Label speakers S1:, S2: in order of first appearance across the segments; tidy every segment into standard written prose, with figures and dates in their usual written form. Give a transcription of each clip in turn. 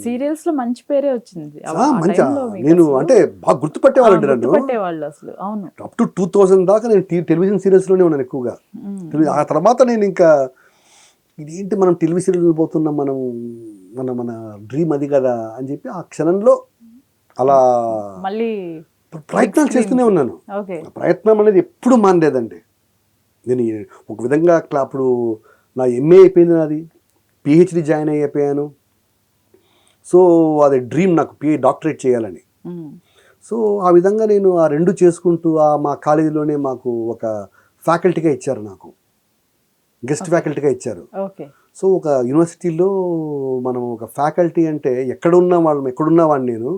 S1: Serials లో మంచి పేరే వచ్చింది
S2: మంచి నేను అంటే బాగా గుర్తుపట్టేవాళ్ళండి నన్ను.
S1: గుర్తుపట్టేవాళ్ళు అసలు. అవును.
S2: అప్ టు 2000 దాకా నేను టెలివిజన్ సీరియల్స్లోనే ఉన్నాను ఎక్కువగా. ఆ తర్వాత నేను ఇంకా ఇదేంటి మనం టెలివిజన్ సీరియల్ పోతున్నాం, మనం మన మన డ్రీమ్ అది కదా అని చెప్పి ఆ క్షణంలో అలా
S1: మళ్ళీ
S2: ప్రయత్నాలు చేస్తూనే ఉన్నాను. ప్రయత్నం అనేది ఎప్పుడు మానలేదండి. నేను ఒక విధంగా అప్పుడు నా ఎంఏ అయిపోయింది, నాది పిహెచ్డి జాయిన్ అయిపోయాను. సో అది డ్రీమ్ నాకు డాక్టరేట్ చేయాలని. సో ఆ విధంగా నేను ఆ రెండు చేసుకుంటూ మా కాలేజీలోనే మాకు ఒక ఫ్యాకల్టీగా ఇచ్చారు, నాకు గెస్ట్ ఫ్యాకల్టీగా ఇచ్చారు. సో ఒక యూనివర్సిటీలో మనం ఒక ఫ్యాకల్టీ అంటే ఎక్కడున్నా వాడిని నేను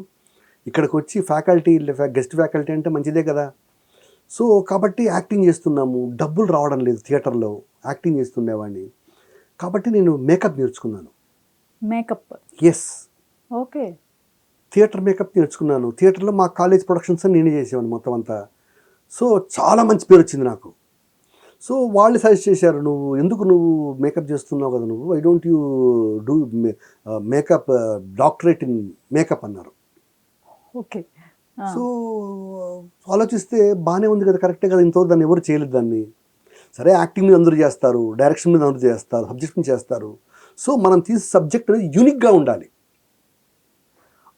S2: ఇక్కడికి వచ్చి ఫ్యాకల్టీ గెస్ట్ ఫ్యాకల్టీ అంటే మంచిదే కదా. సో కాబట్టి యాక్టింగ్ చేస్తున్నాము, డబ్బులు రావడం లేదు థియేటర్లో, యాక్టింగ్ చేస్తుండేవాడిని. కాబట్టి నేను మేకప్ నేర్చుకున్నాను.
S1: Makeup?
S2: Yes. Okay. Theatre makeup నేర్చుకున్నాను. థియేటర్లో మా కాలేజ్ ప్రొడక్షన్స్ నేనే చేసేవాడిని మొత్తం అంతా. సో చాలా మంచి పేరు వచ్చింది నాకు. సో వాళ్ళు సజెస్ట్ చేశారు, నువ్వు మేకప్ చేస్తున్నావు కదా, why don't you do makeup doctorate in makeup అన్నారు.
S1: ఓకే.
S2: సో ఆలోచిస్తే బాగానే ఉంది కదా, కరెక్టే కదా, ఇంతవరకు దాన్ని ఎవరు చేయలేదు దాన్ని. సరే యాక్టింగ్ మీద అందరూ చేస్తారు, డైరెక్షన్ మీద అందరూ చేస్తారు, సబ్జెక్ట్ మీద చేస్తారు. సో మనం తీసే సబ్జెక్ట్ అనేది యూనిక్గా ఉండాలి.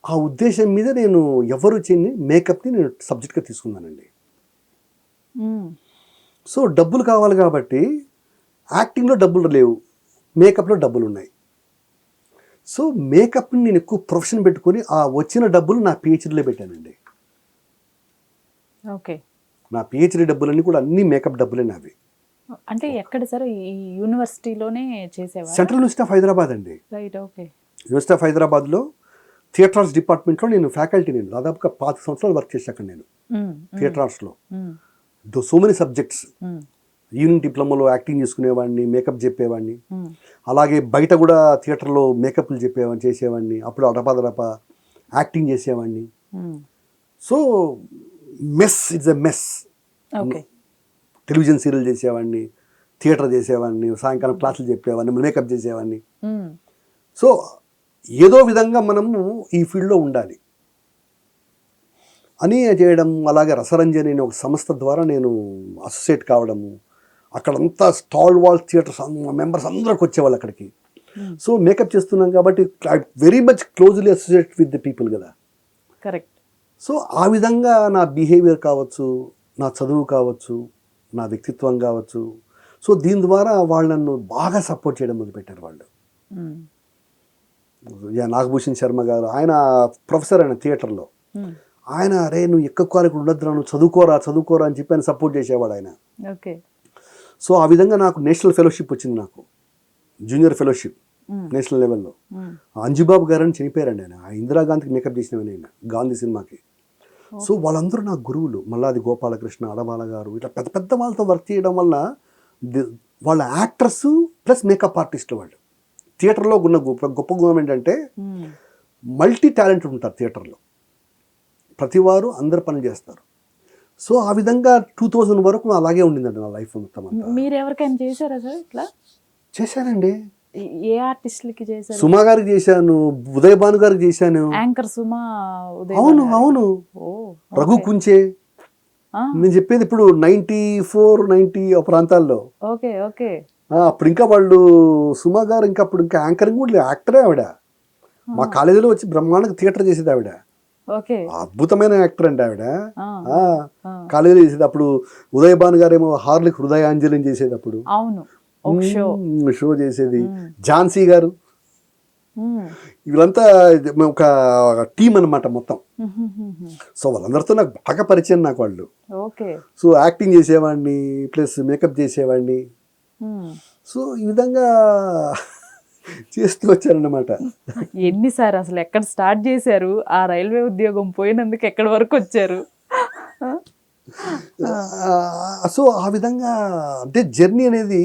S2: ఆ ఉద్దేశం మీద నేను ఎవరు చేయని మేకప్ని నేను సబ్జెక్ట్గా తీసుకున్నానండి. సో డబ్బులు కావాలి కాబట్టి యాక్టింగ్లో డబ్బులు లేవు, మేకప్లో డబ్బులు ఉన్నాయి. సో మేకప్ని నేను ఎక్కువ ప్రొఫెషన్ పెట్టుకొని ఆ వచ్చిన డబ్బులు నా పిహెచ్డీలో పెట్టానండి.
S1: ఓకే.
S2: నా పిహెచ్డీ డబ్బులన్నీ కూడా అన్ని మేకప్ డబ్బులే నావి.
S1: అంటే ఎక్కడ సార్? ఈ యూనివర్సిటీలోనే చేసేవారు?
S2: సెంట్రల్ యూనివర్సిటీ ఆఫ్ హైదరాబాద్ అండి.
S1: రైట్. ఓకే.
S2: యూనివర్సిటీ ఆఫ్ హైదరాబాద్లో థియేటర్ ఆర్ట్స్ డిపార్ట్మెంట్లో నేను ఫ్యాకల్టీ. నేను దాదాపుగా 5 సంవత్సరాలు వర్క్ చేశాక నేను థియేటర్ ఆర్ట్స్లో. So many subjects. ఈవినింగ్ డిప్లొమాలో యాక్టింగ్ చేసుకునేవాడిని, మేకప్ చెప్పేవాడిని. అలాగే బయట కూడా థియేటర్లో మేకప్లు చేసేవాడిని. అప్పుడు అడపాదడప యాక్టింగ్ చేసేవాడిని. So it's a mess. Television serial చేసేవాడిని, థియేటర్ చేసేవాడిని, సాయంకాలం క్లాసులు చెప్పేవాడిని, మేకప్ చేసేవాడిని. సో ఏదో విధంగా మనము ఈ ఫీల్డ్లో ఉండాలి అని చేయడం. అలాగే రసరంజని అనే ఒక సంస్థ ద్వారా నేను అసోసియేట్ కావడము. అక్కడంతా స్టాల్ వాల్ థియేటర్స్ మెంబర్స్ అందరికి వచ్చేవాళ్ళు అక్కడికి. సో మేకప్ చేస్తున్నాం కాబట్టి very much closely associate with the people కదా.
S1: కరెక్ట్.
S2: సో ఆ విధంగా నా బిహేవియర్ కావచ్చు, నా చదువు కావచ్చు, నా వ్యక్తిత్వం కావచ్చు, సో దీని ద్వారా వాళ్ళు నన్ను బాగా సపోర్ట్ చేయడం మొదలుపెట్టారు వాళ్ళు. నాగభూషణ్ శర్మ గారు, ఆయన ప్రొఫెసర్ ఆయన థియేటర్లో. ఆయన అరే నువ్వు ఎక్కువ ఉండద్దురా, నువ్వు చదువుకోరా అని చెప్పి ఆయన సపోర్ట్ చేసేవాడు ఆయన.
S1: ఓకే. సో
S2: ఆ విధంగా నాకు నేషనల్ ఫెలోషిప్ వచ్చింది, నాకు జూనియర్ ఫెలోషిప్ నేషనల్ లెవెల్లో. అంజుబాబు గారు అని చనిపోయారండి ఆయన. ఇందిరాగాంధీకి మేకప్ చేసినవని ఆయన గాంధీ సినిమాకి. సో వాళ్ళందరూ నా గురువులు. మల్లాది గోపాలకృష్ణ, అడబాల గారు, ఇట్లా పెద్ద పెద్ద వాళ్ళతో వర్క్ చేయడం వల్ల వాళ్ళ యాక్టర్స్ ప్లస్ మేకప్ ఆర్టిస్టులు వాళ్ళు. థియేటర్లో ఉన్న గొప్ప గుణం ఏంటంటే మల్టీ టాలెంటెడ్ ఉంటారు థియేటర్లో. ప్రతివారు అందరు పని చేస్తారు. సో ఆ విధంగా 2000 వరకు అలాగే ఉండిందండి నా లైఫ్ మొత్తం అంతా.
S1: మీరు ఎవరికైనా చేశారా సార్ ఇట్లా?
S2: చేశానండి.
S1: ఏ ఆర్టిస్టులకి చేశారు?
S2: సుమా గారికి చేశాను, ఉదయ్ భాను గారికి చేశాను.
S1: యాంకర్ సుమా, ఉదయ్.
S2: అవును. రఘు కుంచే. నేను చెప్పేది ఇప్పుడు 94, 90 ఆ ప్రాంతాల్లో.
S1: ఓకే. ఓకే.
S2: అప్పుడు ఇంకా వాళ్ళు సుమా గారు ఇంకా అప్పుడు ఇంకా యాంకరింగ్ కూడా యాక్టరే ఆవిడ. మా కాలేజీలో వచ్చి బ్రహ్మాండంగా థియేటర్ చేసేది ఆవిడ. అద్భుతమైన యాక్టర్ అండి ఆవిడ. కాలేజీలో చేసేది. అప్పుడు ఉదయ్ భాను గారు ఏమో హార్లిక్ హృదయాంజలి చేసేది. అప్పుడు షో చేసేది. ఝాన్సీ గారు, వీళ్ళంతా ఒక టీం అనమాట మొత్తం. సో వాళ్ళందరితో నాకు బాగా పరిచయం నాకు వాళ్ళు. సో యాక్టింగ్ చేసేవాడిని ప్లస్ మేకప్ చేసేవాడిని. సో ఈ విధంగా చేస్తూ వచ్చారన్నమాట.
S1: ఎన్నిసార్లు అసలు ఎక్కడ స్టార్ట్ చేశారు? ఆ రైల్వే ఉద్యోగం పోయినందుకు ఎక్కడి వరకు వచ్చారు?
S2: సో ఆ విధంగా అంటే జర్నీ అనేది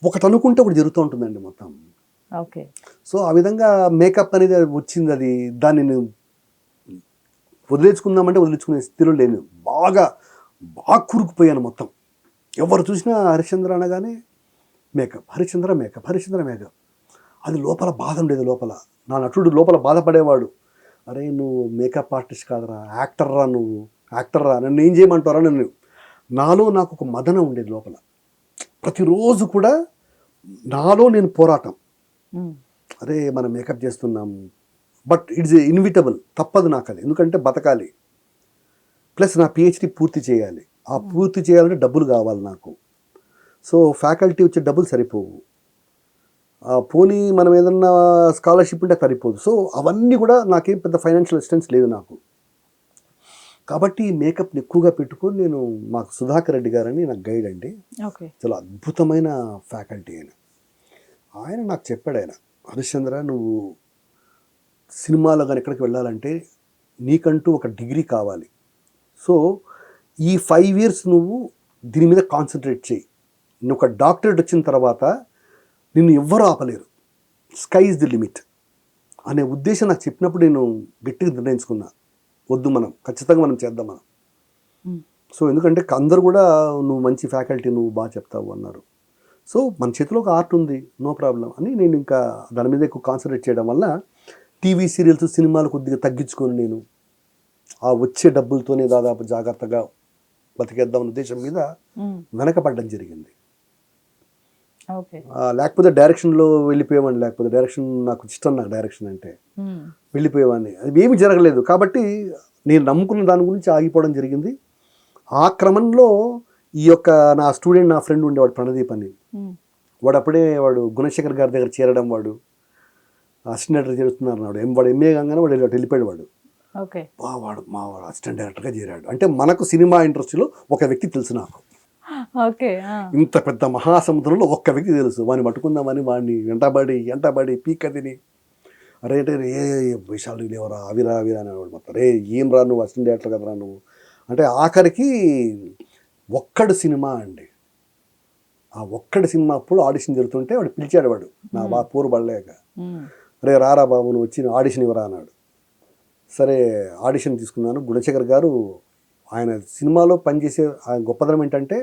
S2: ఒకటి అనుకుంటే ఒకటి జరుగుతూ ఉంటుందండి మొత్తం.
S1: ఓకే.
S2: సో ఆ విధంగా మేకప్ అనేది వచ్చింది. అది దాన్ని నేను వదిలేసుకుందామంటే వదిలేసుకునే స్థితిలో లేను. బాగా కూరుకుపోయాను మొత్తం. ఎవరు చూసినా హరిశ్చంద్ర అనగానే మేకప్, హరిశ్చంద్ర మేకప్. అది లోపల బాధ ఉండేది. లోపల నా నటుడు లోపల బాధపడేవాడు. అరే నువ్వు మేకప్ ఆర్టిస్ట్ కాదురా, యాక్టర్రా, నువ్వు యాక్టర్రా, నన్ను ఏం చేయమంటారా నన్ను. నాలో నాకు ఒక మదన ఉండేది లోపల. ప్రతిరోజు కూడా నాలో నేను పోరాటం. అరే మనం మేకప్ చేస్తున్నాము, బట్ ఇట్స్ ఇన్విటబుల్, తప్పదు నాకు అది, ఎందుకంటే బతకాలి. ప్లస్ నా పిహెచ్డి పూర్తి చేయాలి. ఆ పూర్తి చేయాలంటే డబ్బులు కావాలి నాకు. సో ఫ్యాకల్టీ వచ్చే డబ్బులు సరిపోవు. పోనీ మనం ఏదన్నా స్కాలర్షిప్ ఉంటే సరిపోదు. సో అవన్నీ కూడా నాకేం పెద్ద ఫైనాన్షియల్ అసిస్టెన్స్ లేదు నాకు. కాబట్టి మేకప్ని ఎక్కువగా పెట్టుకొని నేను, మాకు సుధాకర్ రెడ్డి గారని నాకు గైడ్ అండి, చాలా అద్భుతమైన ఫ్యాకల్టీ ఆయన. ఆయన నాకు చెప్పాడు, ఆయన హరిశ్చంద్ర నువ్వు సినిమాలో కానీ ఎక్కడికి వెళ్ళాలంటే నీకంటూ ఒక డిగ్రీ కావాలి. సో ఈ 5 years నువ్వు దీని మీద కాన్సన్ట్రేట్ చేయి. నువ్వు ఒక డాక్టరేట్ వచ్చిన తర్వాత నిన్ను ఎవ్వరూ ఆపలేరు, స్కై ఇస్ ది లిమిట్ అనే ఉద్దేశం నాకు చెప్పినప్పుడు నేను గట్టిగా నిర్ణయించుకున్నా, వద్దు మనం ఖచ్చితంగా మనం చేద్దాం మనం. సో ఎందుకంటే అందరు కూడా నువ్వు మంచి ఫ్యాకల్టీ, నువ్వు బాగా చెప్తావు అన్నారు. సో మన చేతిలో ఒక ఆర్ట్ ఉంది, నో ప్రాబ్లం అని నేను ఇంకా దాని మీద ఎక్కువ కాన్సన్ట్రేట్ చేయడం వల్ల టీవీ సీరియల్స్ సినిమాలు కొద్దిగా తగ్గించుకొని నేను ఆ వచ్చే డబ్బులతోనే దాదాపు జాగ్రత్తగా బతికేద్దాం ఉద్దేశం మీద వెనకపడడం జరిగింది. లేకపోతే డైరెక్షన్లో వెళ్ళిపోయేవాడిని, లేకపోతే డైరెక్షన్ నాకు ఇష్టం, నాకు డైరెక్షన్ అంటే వెళ్ళిపోయేవాడిని. అది ఏమీ జరగలేదు. కాబట్టి నేను నమ్ముకున్న దాని గురించి ఆగిపోవడం జరిగింది. ఆ క్రమంలో ఈ యొక్క నా స్టూడెంట్, నా ఫ్రెండ్ ఉండేవాడు ప్రణదీప్ అని, వాడు అప్పుడే గుణశేఖర్ గారి దగ్గర చేరడం, వాడు అసిస్టెంట్ డైరెక్టర్ చేరుతున్నారు వాడు ఎంఏ కాగానే వాడు వెళ్ళిపోయాడు. వాడు మా అసిస్టెంట్ డైరెక్టర్గా చేరాడు. అంటే మనకు సినిమా ఇండస్ట్రీలో ఒక వ్యక్తి తెలుసు నాకు. ఇంత పెద్ద మహాసముద్రంలో ఒక్క వ్యక్తి తెలుసు, వాడిని పట్టుకుందామని వాడిని వెంటబడి పీక తిని, అరే ఏ విషయాలు లేవరా, అవిరా అనేవాడు మొత్తం. రే ఏం రా నువ్వు అసిస్టెంట్ డైరెక్టర్ కదరా నువ్వు అంటే, ఆఖరికి ఒక్కడు సినిమా అండి. ఆ ఒక్కడి సినిమా అప్పుడు ఆడిషన్ జరుగుతుంటే వాడు పిలిచాడు, వాడు నా పూరు పడలేక, రే రారా బాబు నువ్వు వచ్చి ఆడిషన్ ఇవ్వరా అన్నాడు. సరే ఆడిషన్ తీసుకున్నాను. గుణశేఖర్ గారు ఆయన సినిమాలో పనిచేసే గొప్పదనం ఏంటంటే,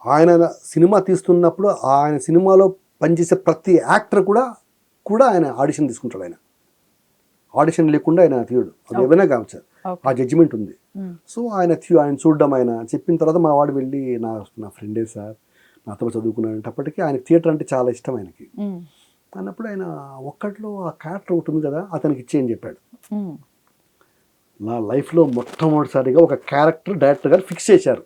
S2: ఆయన సినిమా తీస్తున్నప్పుడు ఆయన సినిమాలో పనిచేసే ప్రతి యాక్టర్ కూడా ఆయన ఆడిషన్ తీసుకుంటాడు. ఆయన ఆడిషన్ లేకుండా ఆయన తీయడు, అది ఏమైనా కావచ్చు, ఆ జడ్జిమెంట్ ఉంది. సో ఆయన చూడడం, ఆయన చెప్పిన తర్వాత మా వాడు వెళ్ళి నా ఫ్రెండే సార్, నాతో చదువుకున్నాడంటే, అప్పటికి ఆయనకి థియేటర్ అంటే చాలా ఇష్టం ఆయనకి. అన్నప్పుడు ఆయన ఒక్కట్లో ఆ క్యారెక్టర్ ఉంటుంది కదా, అతనికి ఇచ్చేయని చెప్పాడు. నా లైఫ్లో మొట్టమొదటిసారిగా ఒక క్యారెక్టర్ డైరెక్టర్ గారు ఫిక్స్ చేశారు.